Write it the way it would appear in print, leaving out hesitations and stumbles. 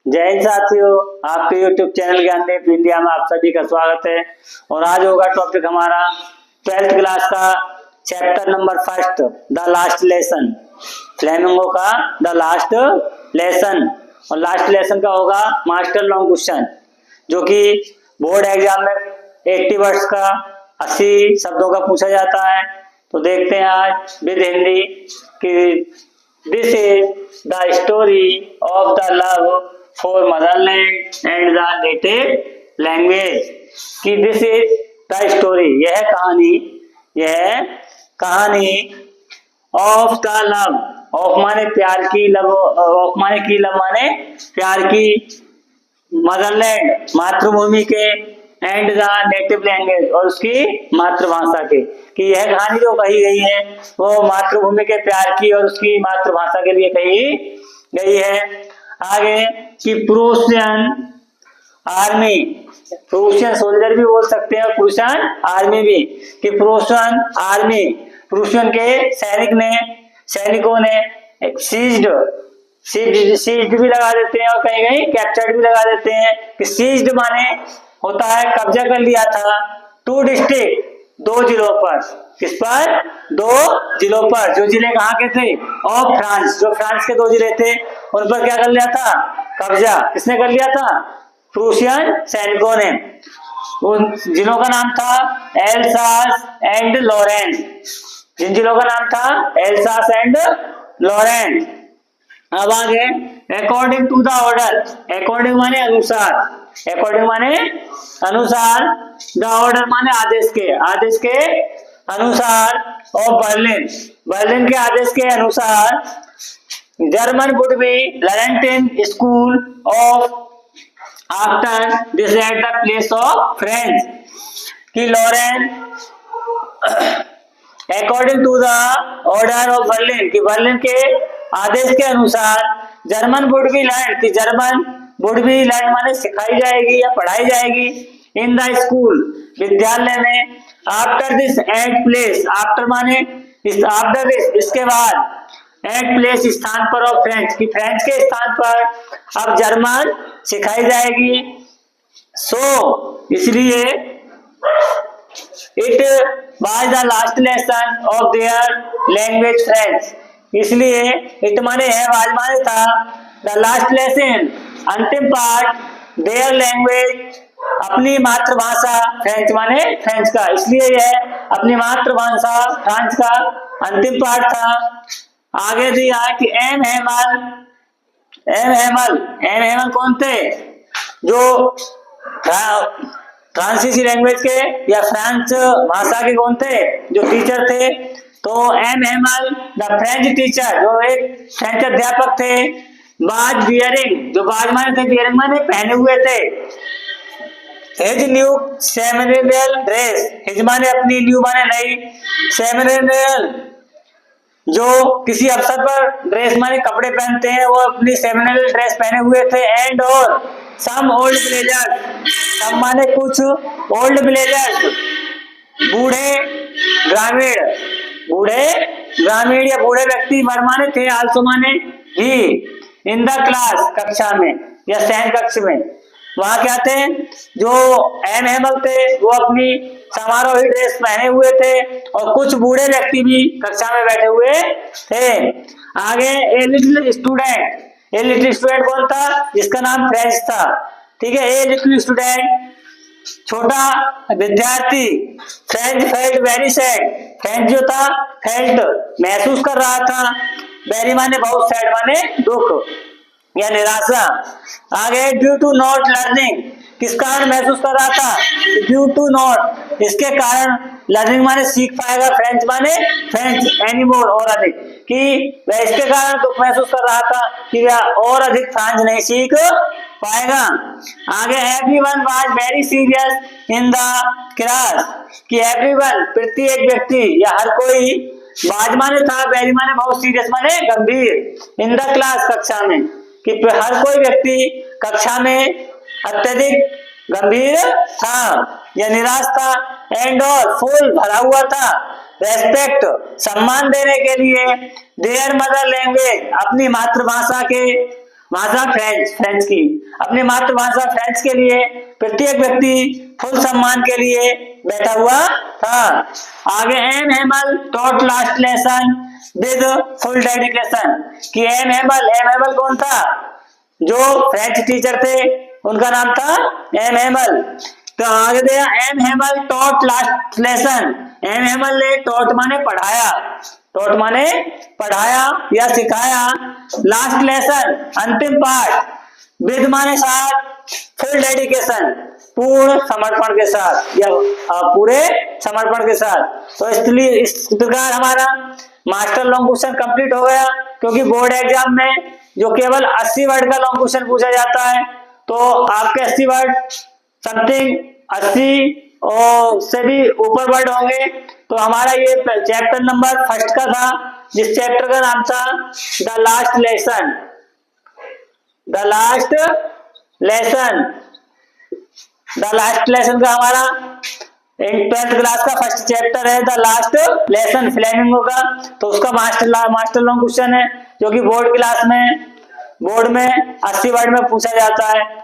जय हिंद साथियों, आपके YouTube चैनल ज्ञानदीप इंडिया में आप सभी का स्वागत है। और आज होगा टॉपिक हमारा 12th क्लास का chapter number first, the last lesson. Flamingo का द लास्ट लेसन। और लास्ट लेसन का होगा मास्टर लॉन्ग क्वेश्चन, जो कि बोर्ड एग्जाम में 80 वर्ड्स का 80 शब्दों का पूछा जाता है। तो देखते हैं आज विद हिंदी कि this is the story of the love for Motherland and the native language. कि दिस इज द स्टोरी, यह कहानी ऑफ द लव। ऑफ माने प्यार की, लव ऑफ माने की, लव माने प्यार की, मदरलैंड मातृभूमि के, एंड द नेटिव लैंग्वेज और उसकी मातृभाषा के। कि यह कहानी जो कही गई है वो मातृभूमि के प्यार की और उसकी मातृभाषा के लिए कही गई है। आगे कि प्रूशियन आर्मी, प्रूशियन सोल्जर भी बोल सकते हैं, प्रूशियन आर्मी भी। कि प्रूशियन आर्मी, प्रूशियन के सैनिकों ने सीज्ड भी लगा देते हैं और कहीं कहीं कैप्चर्ड भी लगा देते हैं। कि सीज्ड माने होता है कब्जा कर लिया था, 2 डिस्ट्रिक्ट, 2 जिलों पर। किस पर? 2 जिलों पर। जो जिले कहाँ के थे? ऑफ फ्रांस, जो फ्रांस के 2 जिले थे उन पर क्या कर लिया था? कब्जा। किसने कर लिया था? प्रूशियन सैनिकों ने। उन जिलों का नाम था एल्सास एंड लॉरेंस। जिन जिलों का नाम था एल्सास एंड लॉरेंस। अब आगे according to the order, according माने अनुसार, अकॉर्डिंग माने अनुसार, द ऑर्डर माने आदेश के अनुसार, और बर्लिन, बर्लिन के आदेश के अनुसार, German would be learned in school of after this at the place of French. कि Lawrence according to the order of Berlin, कि बर्लिन के आदेश के अनुसार जर्मन वुड बी लर्न, कि जर्मन वुड बी लर्न माने सिखाई जाएगी या पढ़ाई जाएगी, इन द स्कूल विद्यालय में, after this at place, after माने आफ्टर दिस इसके बाद, एट प्लेस स्थान पर, ऑफ फ्रेंच, कि फ्रेंच के स्थान पर अब जर्मन सिखाई जाएगी। सो इसलिए it was the last lesson of their language French, इसलिए इट माने है, वाज माने था, द लास्ट लेसन अंतिम पाठ, देयर लैंग्वेज अपनी मातृभाषा, फ्रेंच माने फ्रेंच का, इसलिए यह अपनी मातृभाषा फ्रांस का अंतिम पाठ था। आगे दिया कि एम हेमल कौन थे? जो फ्रांसीसी लैंग्वेज के या फ्रेंच भाषा के कौन थे? जो टीचर थे। तो M Hemal the French teacher, जो एक फ्रेंच अध्यापक थे, बाज बियरिंग, जो बाज माने थे, बियरिंग माने पहने हुए थे, his new ceremonial dress, his माने अपनी, न्यू माने नई, सेरेमोनियल जो किसी अवसर पर ड्रेस माने कपड़े पहनते हैं, वो अपनी सेरेमोनियल ड्रेस पहने हुए थे। एंड और सम ओल्ड ब्लेजर, सम माने कुछ, ओल्ड ब्लेजर बूढ़े ग्रामीण या बूढ़े व्यक्ति, वर माने थे, आल्सो माने ही, इन द क्लास कक्षा में या सैन कक्ष में। वहां क्या थे? जो एम हेमल थे वो अपनी समारोही ड्रेस पहने हुए थे और कुछ बूढ़े व्यक्ति भी कक्षा में बैठे हुए थे। आगे ए लिटिल स्टूडेंट कौन था? जिसका नाम फ्रेंच था। ठीक है, ए लिटिल स्टूडेंट छोटा विद्यार्थी, French felt very sad, French जो था फेल्ट महसूस कर रहा था, वेरी माने बहुत, सैड माने दुख या निराशा। आगे ड्यू टू नॉट लर्निंग, किस कारण महसूस कर रहा था? ड्यू टू नॉट, इसके कारण, लर्निंग माने सीख पाएगा, फ्रेंच माने फ्रेंच, एनीमोर और अधिक, कि वह इसके कारण दुख महसूस कर रहा था कि वह और अधिक फ्रेंच नहीं सीख पाएगा। आगे everyone was very serious in the class, कि एवरीवन प्रत्येक व्यक्ति या हर कोई, वाज माने था, वेरी माने बहुत, सीरियस माने गंभीर, इन द क्लास कक्षा में, कि हर कोई व्यक्ति कक्षा में अत्यधिक गंभीर था या निराश था। एंड और फुल भरा हुआ था, रेस्पेक्ट सम्मान देने के लिए, देयर मदर लैंग्वेज अपनी मातृभाषा के, भाषा फ्रेंच की। अपनी मातृभाषा फ्रेंच के लिए प्रत्येक व्यक्ति फुल सम्मान के लिए बैठा हुआ था। आगे M Hamel taught last lesson with full dedication, कि एम हेमल कौन था? जो फ्रेंच टीचर थे उनका नाम था एम हेमल। तो आगे दिया M Hamel taught last lesson, M Hamel ने टॉट माने पढ़ाया, टॉट माने पढ़ाया या सिखाया, लास्ट लेसन अंतिम पाठ, विद माने साथ, फुल डेडिकेशन पूर्ण समर्पण के साथ या पूरे समर्पण के साथ। तो इसलिए इस प्रकार हमारा मास्टर लॉन्ग क्वेश्चन कंप्लीट हो गया, क्योंकि बोर्ड एग्जाम में जो केवल 80 वर्ड का लॉन्ग क्वेश्चन पूछा जाता है, तो आपके 80 वर्ड समथिंग 80 और से भी ऊपर वर्ड होंगे। तो हमारा ये चैप्टर नंबर फर्स्ट का था, जिस चैप्टर का नाम था the last lesson. The last lesson का हमारा 12th क्लास का फर्स्ट चैप्टर है द लास्ट लेसन फ्लेमिंगो का। तो उसका मास्टर लॉन्ग क्वेश्चन है, जो कि बोर्ड में 80 वर्ड में पूछा जाता है।